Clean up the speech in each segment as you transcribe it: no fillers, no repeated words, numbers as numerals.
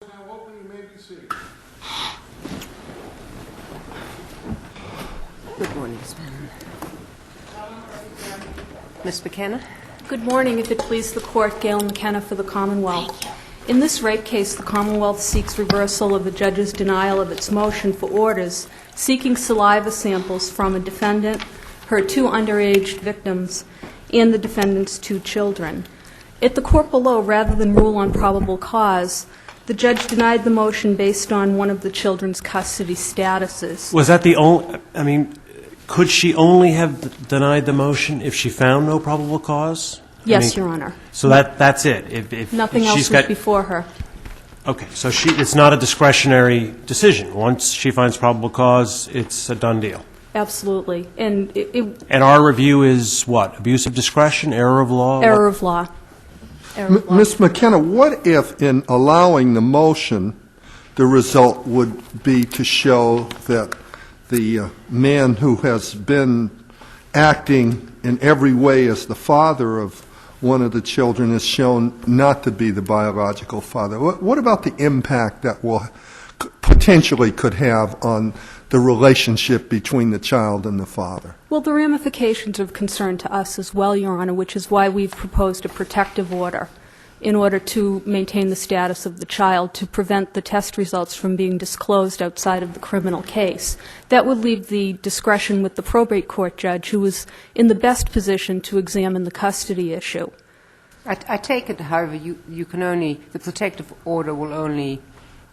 Now open, you may be seated. Good morning, Ms. Bannon. Ms. McKenna? Good morning. If it please the Court, Gail McKenna for the Commonwealth. In this rape case, the Commonwealth seeks reversal of the judge's denial of its motion for orders seeking saliva samples from a defendant, her two underage victims, and the defendant's two children. At the court below, rather than rule on probable cause, the judge denied the motion based on one of the children's custody statuses. Was that the only, could she only have denied the motion if she found no probable cause? Yes, Your Honor. So that's it? If Nothing else was before her. Okay, so it's not a discretionary decision. Once she finds probable cause, it's a done deal. Absolutely. And our review is what? Abuse of discretion, error of law? Error of law. Ms. McKenna, what if in allowing the motion, the result would be to show that the man who has been acting in every way as the father of one of the children is shown not to be the biological father? What about the impact that will potentially could have on the relationship between the child and the father? Well, the ramifications are of concern to us as well, Your Honor, which is why we've proposed a protective order in order to maintain the status of the child, to prevent the test results from being disclosed outside of the criminal case. That would leave the discretion with the probate court judge, who is in the best position to examine the custody issue. I take it, however, you can only, the protective order will only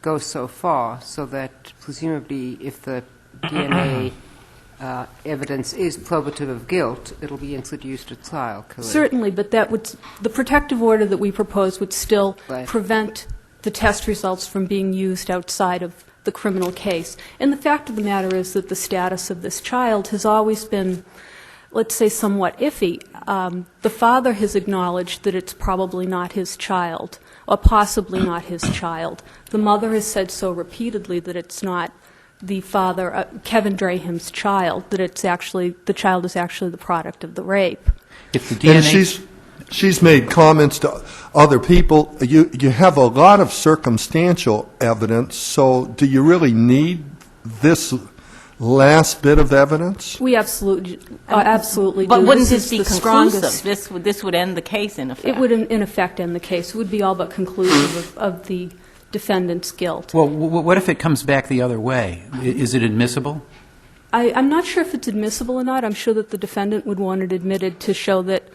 go so far, so that presumably if the DNA evidence is probative of guilt, it'll be introduced at trial, correct? Certainly, but the protective order that we propose would still prevent the test results from being used outside of the criminal case. And the fact of the matter is that the status of this child has always been, let's say, somewhat iffy. The father has acknowledged that it's probably not his child, or possibly not his child. The mother has said so repeatedly that it's not the father, Kevin Draheim's child, that it's actually, the child is actually the product of the rape. If the DNA... And she's made comments to other people. You have a lot of circumstantial evidence, so do you really need this last bit of evidence? We absolutely do. But wouldn't this be the conclusive? strongest. This would end the case, in effect. It would, in effect, end the case. It would be all but conclusive of the defendant's guilt. Well, what if it comes back the other way? Is it admissible? I'm not sure if it's admissible or not. I'm sure that the defendant would want it admitted to show that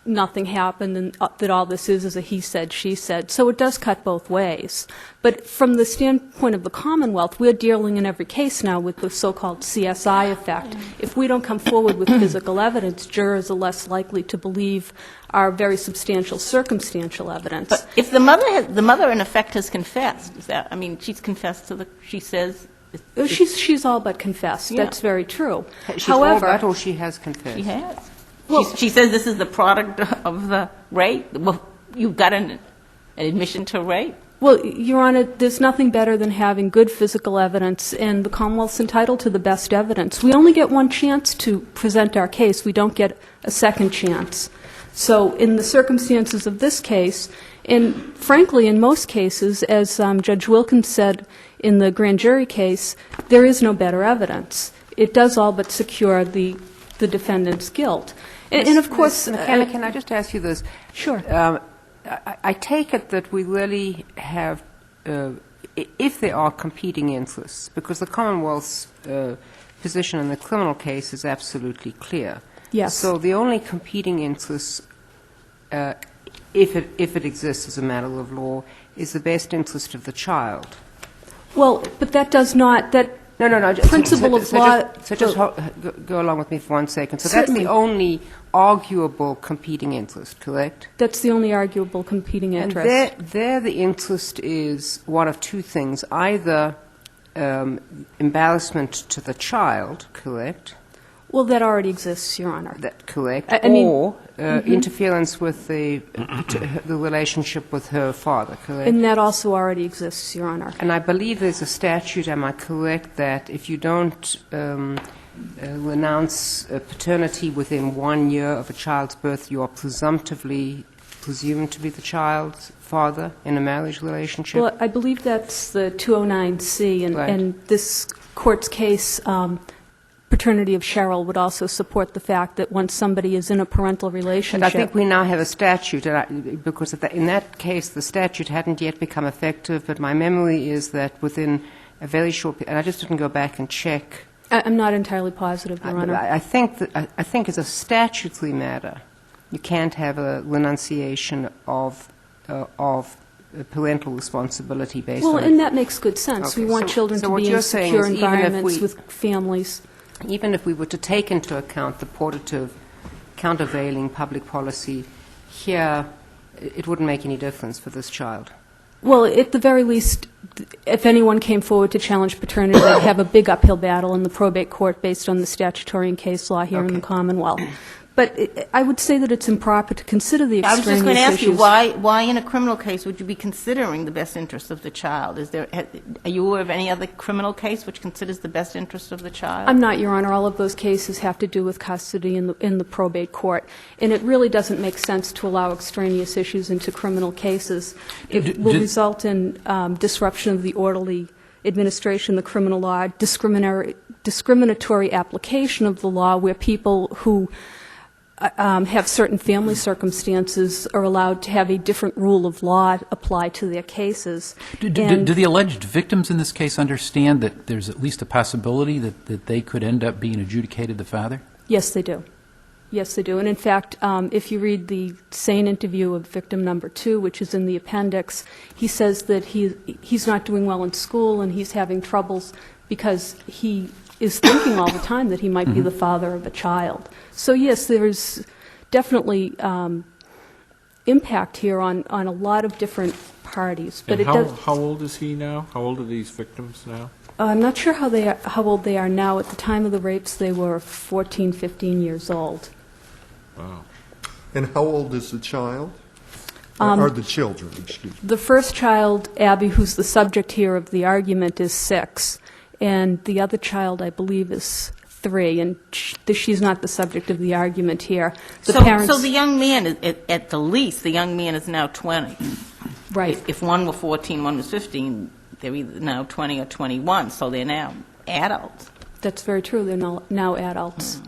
nothing happened and that all this is a he said, she said. So it does cut both ways. But from the standpoint of the Commonwealth, we're dealing in every case now with the so-called CSI effect. If we don't come forward with physical evidence, jurors are less likely to believe our very substantial circumstantial evidence. But if the mother in effect has confessed, is that, she's confessed to she says... She's all but confessed. Yeah. That's very true. She's However, all but, or she has confessed? She has. Well, she says this is the product of the rape. Well, you've got an admission to rape. well, Your Honor, there's nothing better than having good physical evidence, and the Commonwealth's entitled to the best evidence. We only get one chance to present our case. We don't get a second chance. So in the circumstances of this case, and frankly, in most cases, as Judge Wilkins said in the grand jury case, there is no better evidence. It does all but secure the defendant's guilt. And of course... McKenna, can I just ask you this? Sure. I take it that we really have, if there are competing interests, because the Commonwealth's position in the criminal case is absolutely clear. Yes. So the only competing interest, if it exists as a matter of law, is the best interest of the child. Well, but that does not... No. Principle of law... So just go along with me for 1 second. So Certainly. that's the only arguable competing interest, correct? That's the only arguable competing interest. And there the interest is one of two things, either embarrassment to the child, correct? Well, that already exists, Your Honor. Correct. I mean, or interference with the relationship with her father, correct? And that also already exists, Your Honor. And I believe there's a statute, am I correct, that if you don't renounce paternity within 1 year of a child's birth, you are presumptively presumed to be the child's father in a marriage relationship? Well, I believe that's the 209C, Right. and this court's case, paternity of Cheryl, would also support the fact that once somebody is in a parental relationship... And I think we now have a statute, because in that case, the statute hadn't yet become effective, but my memory is that within a very short period, and I just didn't go back and check. I'm not entirely positive, Your Honor. I think as a statutory matter, you can't have a renunciation of parental responsibility based Well, on... and that makes good sense. Okay, We want so- children so to what be you're in saying secure is even if environments we- with families. Even if we were to take into account the portative, countervailing public policy here, it wouldn't make any difference for this child. Well, at the very least, if anyone came forward to challenge paternity, they'd have a big uphill battle in the probate court based on the statutory and case law here in the Okay. Commonwealth. But I would say that it's improper to consider the I was extraneous just going to ask you, issues. why in a criminal case would you be considering the best interest of the child? Are you aware of any other criminal case which considers the best interest of the child? I'm not, Your Honor. All of those cases have to do with custody in the probate court, and it really doesn't make sense to allow extraneous issues into criminal cases. It will result in disruption of the orderly administration of the criminal law, discriminatory application of the law, where people who have certain family circumstances are allowed to have a different rule of law apply to their cases. Do the alleged victims in this case understand that there's at least a possibility that they could end up being adjudicated the father? Yes, they do. Yes, they do. And in fact, if you read the sane interview of victim number 2, which is in the appendix, he says that he's not doing well in school and he's having troubles because he is thinking all the time that he might be the father of a child. So yes, there's definitely impact here on a lot of different parties. But And it does. how old is he now? How old are these victims now? I'm not sure how old they are now. At the time of the rapes, they were 14, 15 years old. Wow. And how old is the child? Or the children, excuse me. The first child, Abby, who's the subject here of the argument, is 6, and the other child, I believe, is 3, and she's not the subject of the argument here. So the young man, at the least, the young man is now 20. Right. If one were 14, one was 15, they're either now 20 or 21, so they're now adults. That's very true. They're now adults.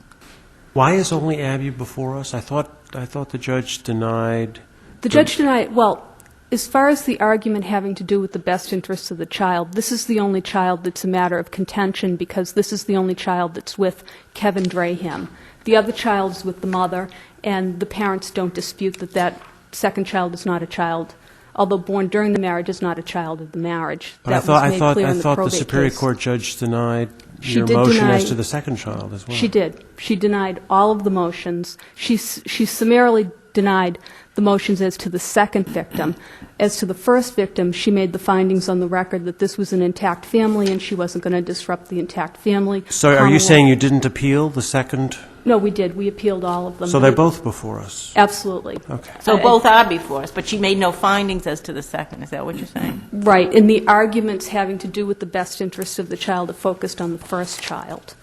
Why is only Abby before us? I thought the judge denied... The judge denied, well, as far as the argument having to do with the best interests of the child, this is the only child that's a matter of contention because this is the only child that's with Kevin Draheim. The other child is with the mother, and the parents don't dispute that that second child is not a child, although born during the marriage, is not a child of the marriage. But That was made clear in the the probate Superior case. Court judge denied She your did motion deny- as to the second child as well. She did. She denied all of the motions. She summarily denied the motions as to the second victim. As to the first victim, she made the findings on the record that this was an intact family and she wasn't going to disrupt the intact family. So are you Commonwealth- saying you didn't appeal the second? No, we did. We appealed all of them. So they're both before us? Absolutely. Okay. So both are before us, but she made no findings as to the second. Is that what you're saying? Right. And the arguments having to do with the best interests of the child are focused on the first child.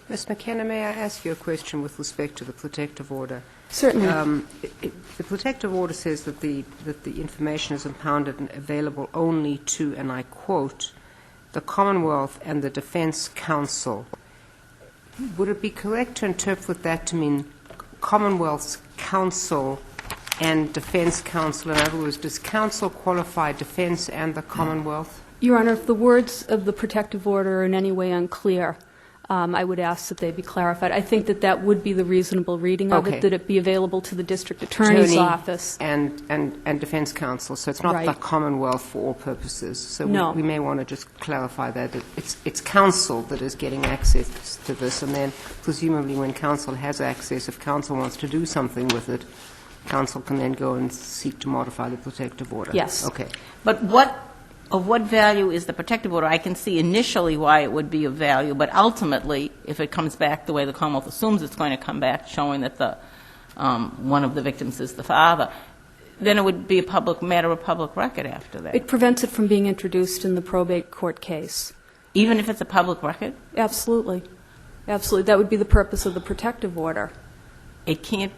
Ms. McKenna, may I ask you a question with respect to the protective order? Certainly. The protective order says that the information is impounded and available only to, and I quote, the Commonwealth and the Defense Council. Would it be correct to interpret that to mean Commonwealth's counsel and Defense Council? In other words, does counsel qualify defense and the Commonwealth? Your Honor, if the words of the protective order are in any way unclear, I would ask that they be clarified. I think that that would be the reasonable reading of Okay. it, that it be available to the district attorney's office. And Defense Council, so it's not the Right. Commonwealth for all purposes. So No. we may want to just clarify that it's council that is getting access to this, and then presumably when council has access, if council wants to do something with it, council can then go and seek to modify the protective order. Yes. Okay. But of what value is the protective order? I can see initially why it would be of value, but ultimately, if it comes back the way the Commonwealth assumes it's going to come back, showing that the one of the victims is the father, then it would be a matter of public record after that. It prevents it from being introduced in the probate court case. Even if it's a public record? Absolutely. Absolutely. That would be the purpose of the protective order. It can't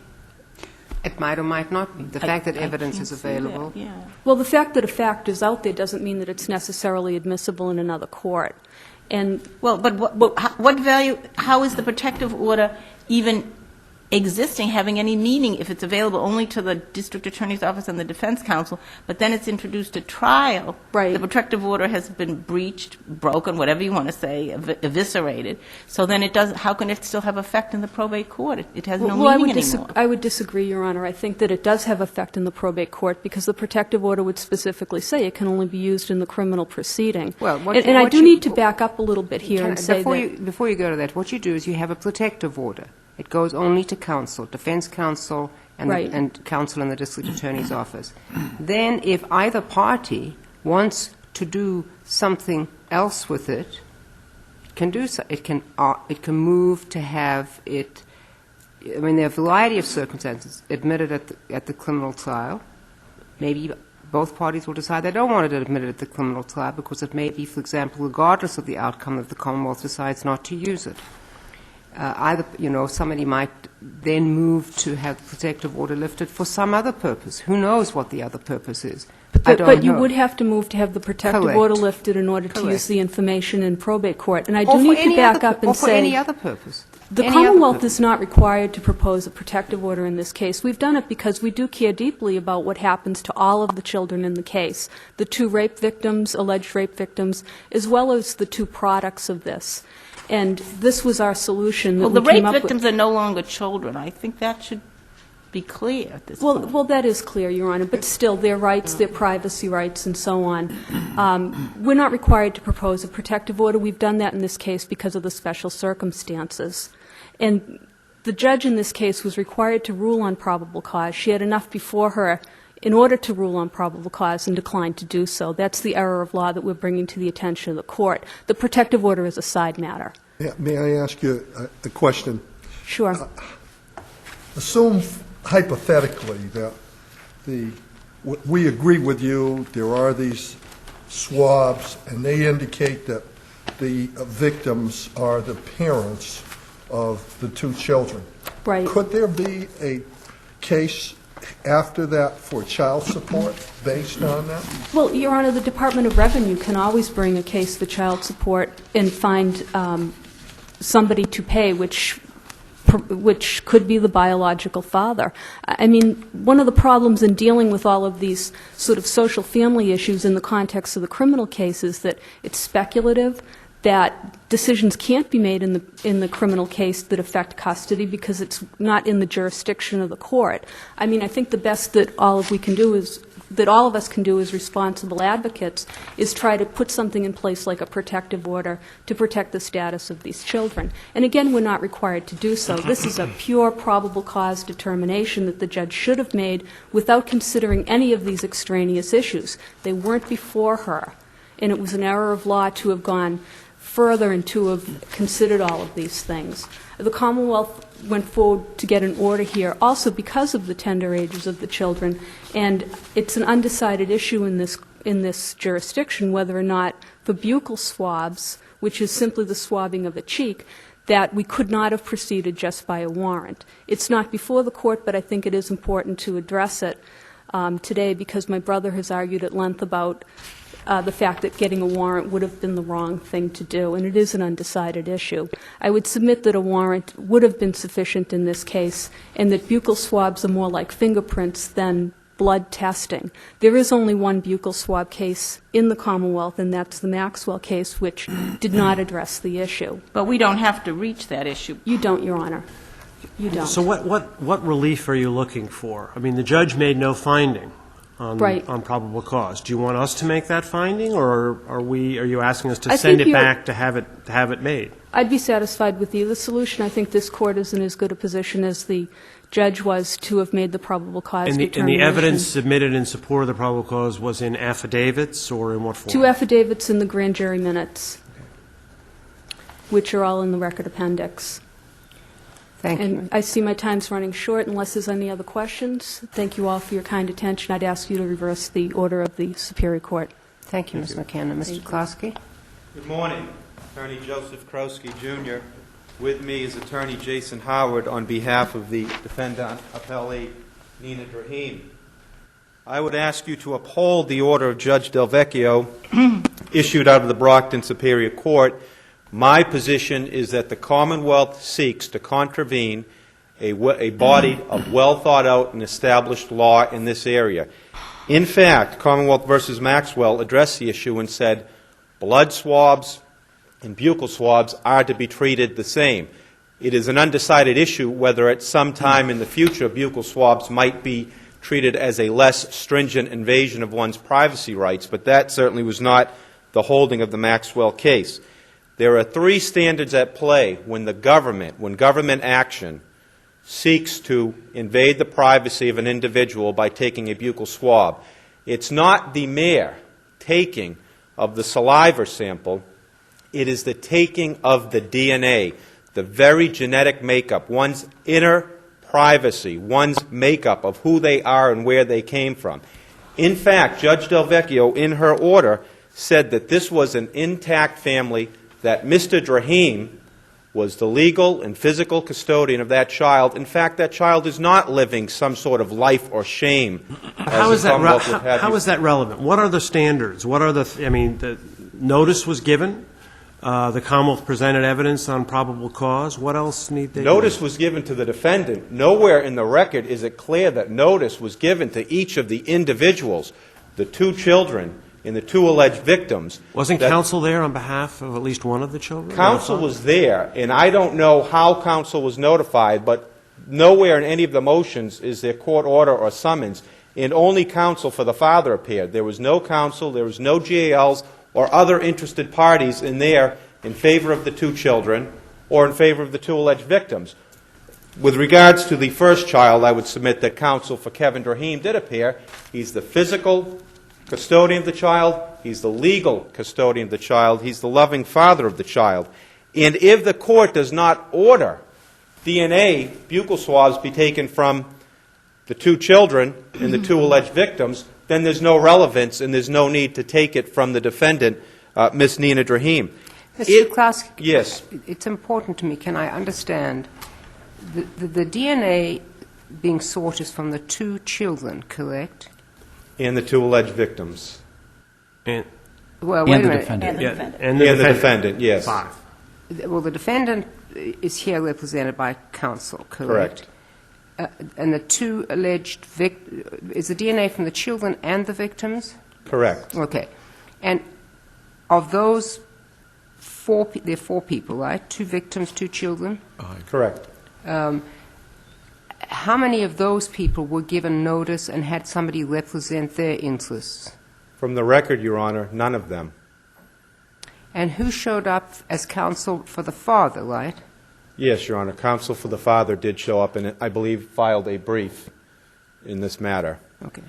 It might or might not be. The fact that evidence is available. Yeah. Well, the fact that a fact is out there doesn't mean that it's necessarily admissible in another court. And Well, but what value, how is the protective order even existing, having any meaning if it's available only to the district attorney's office and the defense counsel, but then it's introduced at trial? Right. The protective order has been breached, broken, whatever you want to say, eviscerated. So then it doesn't, how can it still have effect in the probate court? It has no meaning anymore. I would disagree, Your Honor. I think that it does have effect in the probate court because the protective order would specifically say it can only be used in the criminal proceeding. Well, and I do need to back up a little bit here and say that... Before you go to that, what you do is you have a protective order. It goes only to counsel, defense counsel, Right. and counsel in the district attorney's office. Then if either party wants to do something else with it, it can do so. It can move to have it. I mean, there are a variety of circumstances admitted at the criminal trial. Maybe both parties will decide they don't want it admitted at the criminal trial because it may be, for example, regardless of the outcome, if the Commonwealth decides not to use it. Either, somebody might then move to have the protective order lifted for some other purpose. Who knows what the other purpose is? I don't But you know. would have to move to have the protective Correct. order lifted in order to use Correct. the information in probate court. And I Or do for need to any back other up pu- and or for say... any other purpose. The Any other Commonwealth purpose. is not required to propose a protective order in this case. We've done it because we do care deeply about what happens to all of the children in the case, the 2 rape victims, alleged rape victims, as well as the 2 products of this. And this was our solution that Well, we the rape came up with. victims are no longer children. I think that should be clear at this point. Well, that is clear, Your Honor, but still, their rights, their privacy rights, and so on. We're not required to propose a protective order. We've done that in this case because of the special circumstances. And the judge in this case was required to rule on probable cause. She had enough before her in order to rule on probable cause and declined to do so. That's the error of law that we're bringing to the attention of the court. The protective order is a side matter. May I ask you a question? Sure. Assume hypothetically that we agree with you, there are these swabs, and they indicate that the victims are the parents of the 2 children. Right. Could there be a case after that for child support based on that? Well, Your Honor, the Department of Revenue can always bring a case for child support and find somebody to pay, which could be the biological father. I mean, one of the problems in dealing with all of these sort of social family issues in the context of the criminal case is that it's speculative, that decisions can't be made in the criminal case that affect custody because it's not in the jurisdiction of the court. I mean, I think the best that all of us can do as responsible advocates is try to put something in place like a protective order to protect the status of these children. And again, we're not required to do so. This is a pure probable cause determination that the judge should have made without considering any of these extraneous issues. They weren't before her, and it was an error of law to have gone further and to have considered all of these things. The Commonwealth went forward to get an order here also because of the tender ages of the children, and it's an undecided issue in this jurisdiction whether or not for buccal swabs, which is simply the swabbing of a cheek, that we could not have proceeded just by a warrant. It's not before the court, but I think it is important to address it today because my brother has argued at length about the fact that getting a warrant would have been the wrong thing to do, and it is an undecided issue. I would submit that a warrant would have been sufficient in this case, and that buccal swabs are more like fingerprints than blood testing. There is only one buccal swab case in the Commonwealth, and that's the Maxwell case, which did not address the issue. But we don't have to reach that issue. You don't, Your Honor. You don't. So what relief are you looking for? I mean, the judge made no finding Right. on probable cause. Do you want us to make that finding, or are you asking us to I send think it you're- back to have it made? I'd be satisfied with either solution. I think this court is in as good a position as the judge was to have made the probable cause And the determination. evidence submitted in support of the probable cause was in affidavits or in what form? 2 affidavits in the grand jury minutes, which are all in the record appendix. Thank you. And I see my time's running short. Unless there's any other questions, thank you all for your kind attention. I'd ask you to reverse the order of the Superior Court. Thank you, Ms. McKenna. Mr. Klosky? Good morning. Attorney Joseph Krosky, Jr. With me is Attorney Jason Howard on behalf of the defendant appellee, Nina Draheim. I would ask you to uphold the order of Judge Del Vecchio issued out of the Brockton Superior Court. My position is that the Commonwealth seeks to contravene a body of well-thought-out and established law in this area. In fact, Commonwealth v. Maxwell addressed the issue and said blood swabs and buccal swabs are to be treated the same. It is an undecided issue whether at some time in the future buccal swabs might be treated as a less stringent invasion of one's privacy rights, but that certainly was not the holding of the Maxwell case. There are three standards at play when government action seeks to invade the privacy of an individual by taking a buccal swab. It's not the mere taking of the saliva sample, it is the taking of the DNA, the very genetic makeup, one's inner privacy, one's makeup of who they are and where they came from. In fact, Judge Del Vecchio, in her order, said that this was an intact family, that Mr. Draheim was the legal and physical custodian of that child. In fact, that child is not living some sort of life or shame. How is that relevant? What are the standards? What are the notice was given? The Commonwealth presented evidence on probable cause. What else need they do? Notice was given to the defendant. Nowhere in the record is it clear that notice was given to each of the individuals, the two children and the two alleged victims. Wasn't counsel there on behalf of at least one of the children? Counsel was there, and I don't know how counsel was notified, but nowhere in any of the motions is there court order or summons, and only counsel for the father appeared. There was no counsel, there was no GALs or other interested parties in there in favor of the two children or in favor of the two alleged victims. With regards to the first child, I would submit that counsel for Kevin Draheim did appear. He's the physical custodian of the child, he's the legal custodian of the child, he's the loving father of the child. And if the court does not order DNA, buccal swabs, be taken from the two children and the two alleged victims, then there's no relevance and there's no need to take it from the defendant, Ms. Nina Draheim. Mr. Klaus, yes. It's important to me. Can I understand? The DNA being sought is from the two children, correct? And the two alleged victims. Well, And wait a the minute. defendant. And the defendant, yes. Five. Well, the defendant is here represented by counsel, correct? And the two alleged is the DNA from the children and the victims? Correct. Okay. And of those there are four people, right? Two victims, two children? Correct. How many of those people were given notice and had somebody represent their interests? From the record, Your Honor, none of them. And who showed up as counsel for the father, right? Yes, Your Honor. Counsel for the father did show up and I believe filed a brief in this matter. Okay.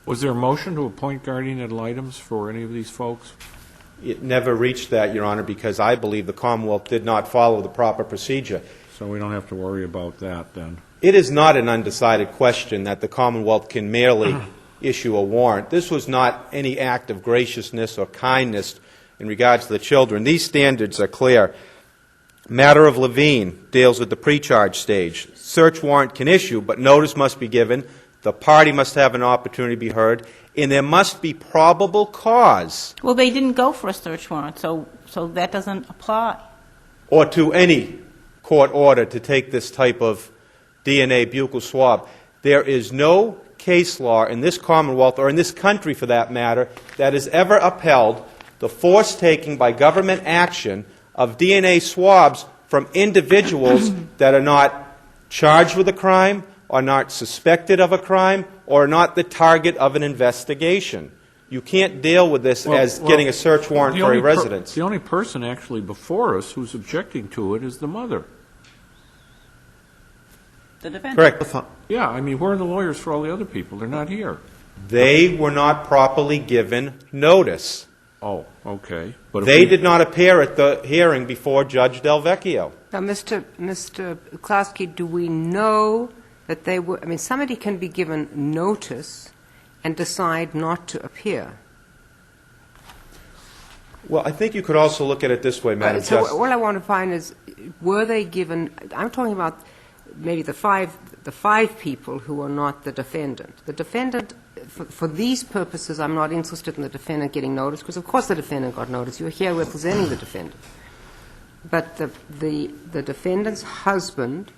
Was there a motion to appoint guardian ad litem for any of these folks? It never reached that, Your Honor, because I believe the Commonwealth did not follow the proper procedure. So we don't have to worry about that then. It is not an undecided question that the Commonwealth can merely issue a warrant. This was not any act of graciousness or kindness in regards to the children. These standards are clear. Matter of Levine deals with the pre-charge stage. Search warrant can issue, but notice must be given. The party must have an opportunity to be heard, and there must be probable cause. Well, they didn't go for a search warrant, so that doesn't apply. Or to any court order to take this type of DNA buccal swab. There is no case law in this Commonwealth, or in this country for that matter, that has ever upheld the force taking by government action of DNA swabs from individuals that are not charged with a crime, are not suspected of a crime, or not the target of an investigation. You can't deal with this as getting a search warrant for a residence. The only person actually before us who's objecting to it is the mother. The defendant. Correct. Yeah, I mean, where are the lawyers for all the other people? They're not here. They were not properly given notice. Oh, okay. But They did not appear at the hearing before Judge Del Vecchio. Now, Mr. Klosky, do we know that they were, somebody can be given notice and decide not to appear? Well, I think you could also look at it this way, Madam So Justice. all I want to find is, were they given, I'm talking about maybe the five the 5 people who are not the defendant. The defendant, for these purposes, I'm not interested in the defendant getting notice, because of course the defendant got notice. You're here representing the defendant. But the defendant's husband,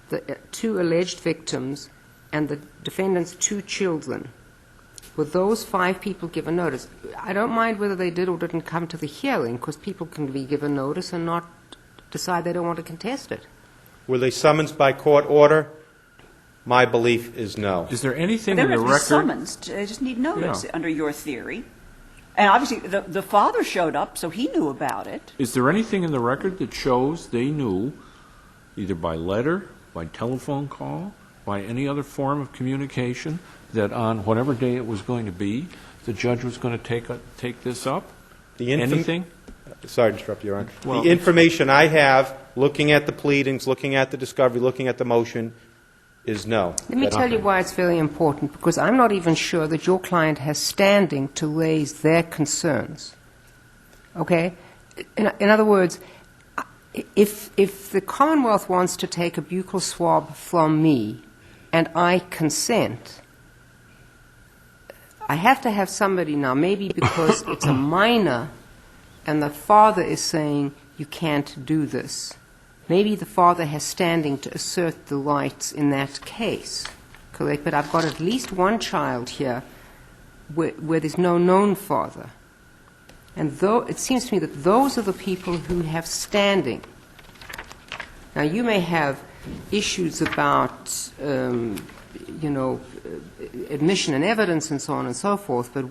the 2 alleged victims, and the defendant's 2 children, were those 5 people given notice? I don't mind whether they did or didn't come to the hearing, because people can be given notice and not decide they don't want to contest it. Were they summoned by court order? My belief is no. Is there anything They in don't the have to be record? summons. They just need notice Yeah. under your theory. And obviously, the father showed up, so he knew about it. Is there anything in the record that shows they knew, either by letter, by telephone call, by any other form of communication, that on whatever day it was going to be, the judge was going to take this up? Anything? Sorry to interrupt you, Your Honor. Well, The information I have, looking at the pleadings, looking at the discovery, looking at the motion, is no. Let me tell you why it's very important, because I'm not even sure that your client has standing to raise their concerns. Okay? In other words, if the Commonwealth wants to take a buccal swab from me and I consent, I have to have somebody now, maybe because it's a minor and the father is saying, you can't do this. Maybe the father has standing to assert the rights in that case, correct? But I've got at least one child here where there's no known father. And though it seems to me that those are the people who have standing. Now, you may have issues about, admission and evidence and so on and so forth, but,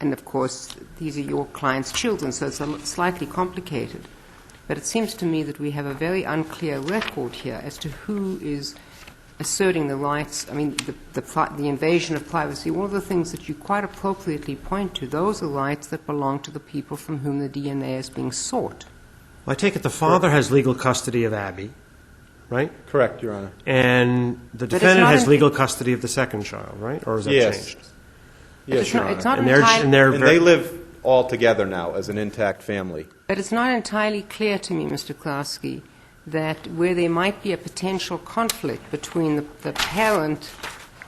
and of course, these are your client's children, so it's slightly complicated. But it seems to me that we have a very unclear record here as to who is asserting the rights. I mean, the invasion of privacy, one of the things that you quite appropriately point to, those are rights that belong to the people from whom the DNA is being sought. Well, I take it the father has legal custody of Abby, right? Correct, Your Honor. And the defendant has legal custody of the second child, right? Or is that Yes. changed? Yes, Your Honor. It's not And entirely, And they live all together now as an intact family. but it's not entirely clear to me, Mr. Klasky, that where there might be a potential conflict between the parent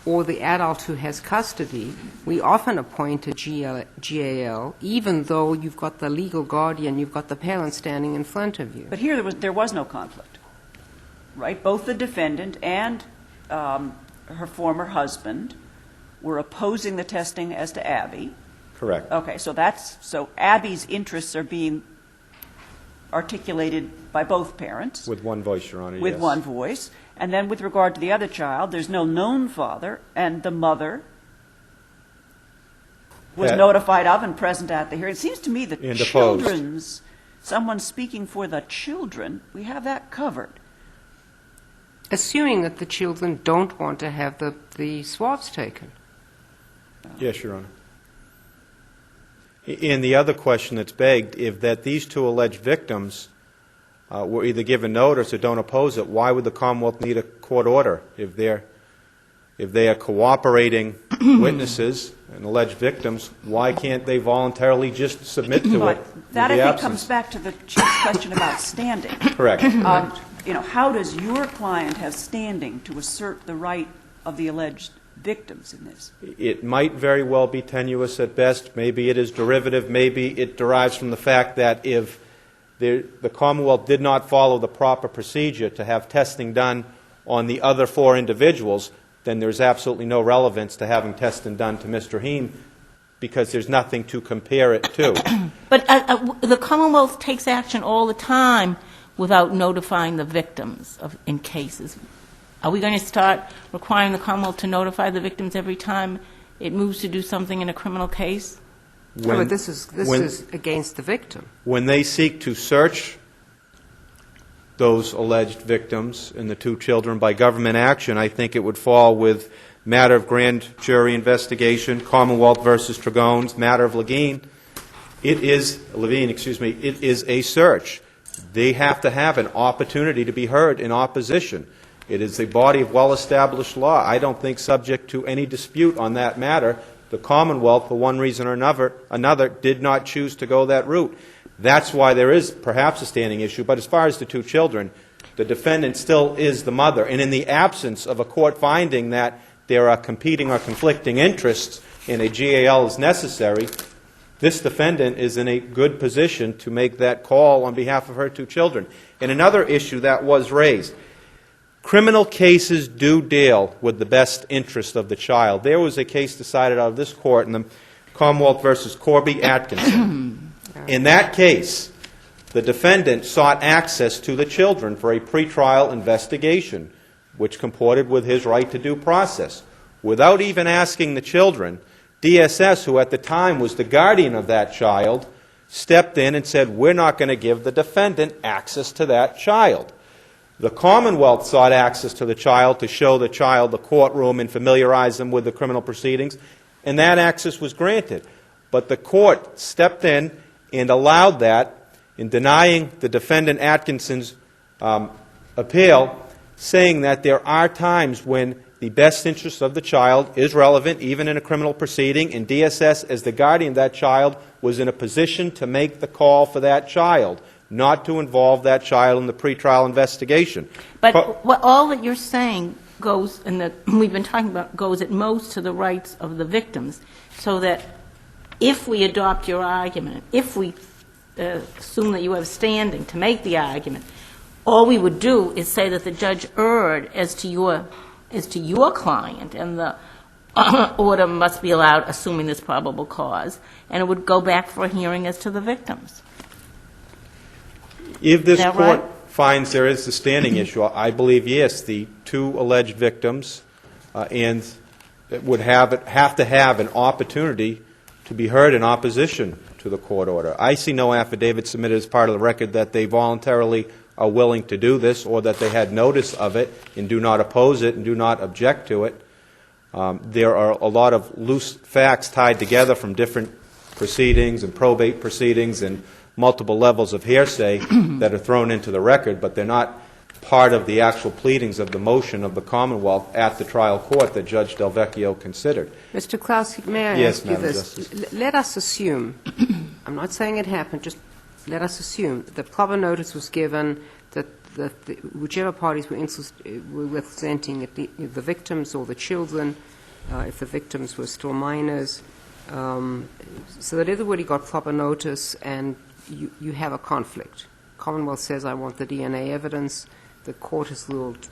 or the adult who has custody, we often appoint a GAL, even though you've got the legal guardian, you've got the parent standing in front of you. But here there was no conflict, right? Both the defendant and her former husband were opposing the testing as to Abby. Correct. Okay, so Abby's interests are being articulated by both parents. With one voice, Your Honor, With yes. one voice. And then with regard to the other child, there's no known father, and the mother was notified of and present at the hearing. It seems to me that And opposed. someone speaking for the children, we have that covered. Assuming that the children don't want to have the swabs taken. Yes, Your Honor. And the other question that's begged, if that these 2 alleged victims were either given notice or don't oppose it, why would the Commonwealth need a court order? If they are cooperating witnesses and alleged victims, why can't they voluntarily just submit to it? But that, with the I think, absence? comes back to the Chief's question about standing. Correct. How does your client have standing to assert the right of the alleged victims in this? It might very well be tenuous at best. Maybe it is derivative. Maybe it derives from the fact that if the Commonwealth did not follow the proper procedure to have testing done on the other 4 individuals, then there's absolutely no relevance to having testing done to Mr. Draheim because there's nothing to compare it to. But the Commonwealth takes action all the time without notifying the victims in cases. Are we going to start requiring the Commonwealth to notify the victims every time it moves to do something in a criminal case? No, but this is against the victim. When they seek to search those alleged victims and the 2 children by government action, I think it would fall with matter of grand jury investigation, Commonwealth versus Tregones, matter of Levine. It is a search. They have to have an opportunity to be heard in opposition. It is a body of well-established law. I don't think subject to any dispute on that matter. The Commonwealth, for one reason or another, did not choose to go that route. That's why there is perhaps a standing issue. But as far as the 2 children, the defendant still is the mother. And in the absence of a court finding that there are competing or conflicting interests and a GAL is necessary, this defendant is in a good position to make that call on behalf of her two children. And another issue that was raised, criminal cases do deal with the best interest of the child. There was a case decided out of this court in the Commonwealth versus Corby Atkinson. In that case, the defendant sought access to the children for a pretrial investigation, which comported with his right to due process. Without even asking the children, DSS, who at the time was the guardian of that child, stepped in and said, we're not going to give the defendant access to that child. The Commonwealth sought access to the child to show the child the courtroom and familiarize them with the criminal proceedings, and that access was granted. But the court stepped in and allowed that in denying the defendant Atkinson's appeal, saying that there are times when the best interest of the child is relevant, even in a criminal proceeding, and DSS, as the guardian of that child, was in a position to make the call for that child, not to involve that child in the pretrial investigation. But all that you're saying goes, and that we've been talking about, goes at most to the rights of the victims, so that if we adopt your argument, if we assume that you have standing to make the argument, all we would do is say that the judge erred as to your client, and the order must be allowed, assuming this probable cause, and it would go back for a hearing as to the victims. If this court right? finds there is a standing issue, I believe, yes, the two alleged victims and would have to have an opportunity to be heard in opposition to the court order. I see no affidavit submitted as part of the record that they voluntarily are willing to do this, or that they had notice of it and do not oppose it and do not object to it. There are a lot of loose facts tied together from different proceedings and probate proceedings and multiple levels of hearsay that are thrown into the record, but they're not part of the actual pleadings of the motion of the Commonwealth at the trial court that Judge Del Vecchio considered. Mr. Klaus, may I Yes, ask you Madam this? Justice. Let us assume, I'm not saying it happened, just let us assume that proper notice was given, that whichever parties were representing the victims or the children, if the victims were still minors, so that everybody got proper notice, and you have a conflict. Commonwealth says, I want the DNA evidence. The court has ruled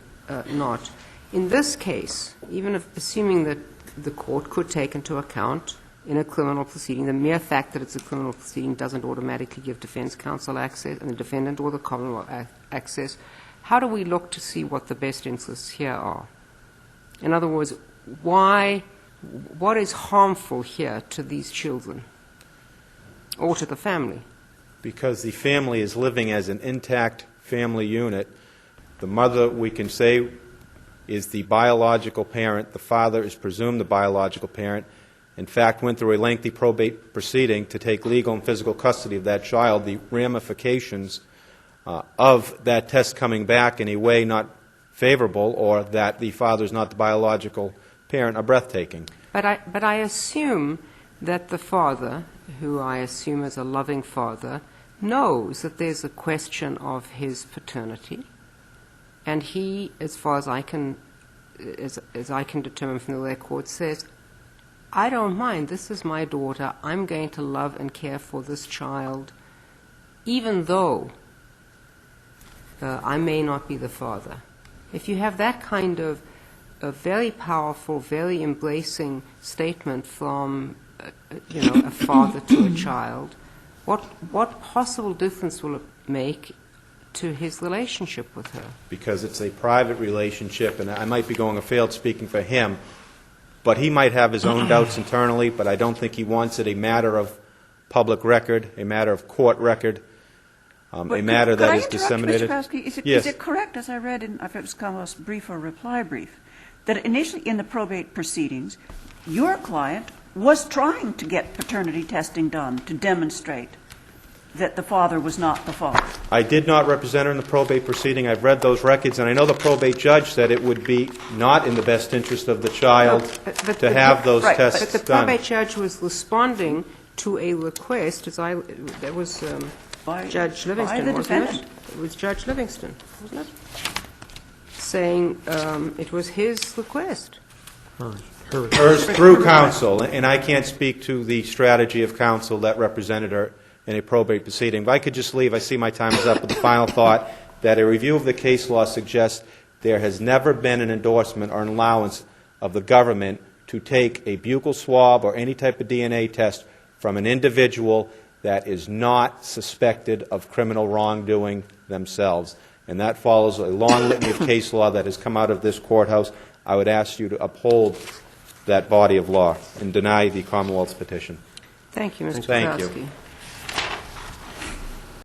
not. In this case, even assuming that the court could take into account in a criminal proceeding, the mere fact that it's a criminal proceeding doesn't automatically give defense counsel access and the defendant or the Commonwealth access. How do we look to see what the best interests here are? In other words, what is harmful here to these children or to the family? Because the family is living as an intact family unit. The mother, we can say, is the biological parent. The father is presumed the biological parent. In fact, went through a lengthy probate proceeding to take legal and physical custody of that child. The ramifications of that test coming back in a way not favorable, or that the father is not the biological parent, are breathtaking. But I assume that the father, who I assume is a loving father, knows that there's a question of his paternity, and he, as far as I can determine from the record, says, I don't mind, this is my daughter, I'm going to love and care for this child, even though I may not be the father. If you have that kind of a very powerful, very embracing statement from a father to a child, what possible difference will it make to his relationship with her? Because it's a private relationship, and I might be going afield speaking for him, but he might have his own doubts internally, but I don't think he wants it a matter of public record, a matter of court record, a matter that is disseminated. Mr. Kowski, Yes. Is it correct, as I read in, I forget it was Commonwealth's brief or reply brief, that initially in the probate proceedings, your client was trying to get paternity testing done to demonstrate that the father was not the father? I did not represent her in the probate proceeding. I've read those records, and I know the probate judge said it would be not in the best interest of the child to have those tests done. But the probate judge was responding to a request, that was by Judge by Livingston, the wasn't defendant. it? It was Judge Livingston, wasn't it? Saying it was his request. Hers through counsel, and I can't speak to the strategy of counsel that represented her in a probate proceeding. If I could just leave, I see my time is up with the final thought, that a review of the case law suggests there has never been an endorsement or an allowance of the government to take a buccal swab or any type of DNA test from an individual that is not suspected of criminal wrongdoing themselves. And that follows a long litany of case law that has come out of this courthouse. I would ask you to uphold that body of law and deny the Commonwealth's petition. Thank you, Mr. Thank you. Petrowski.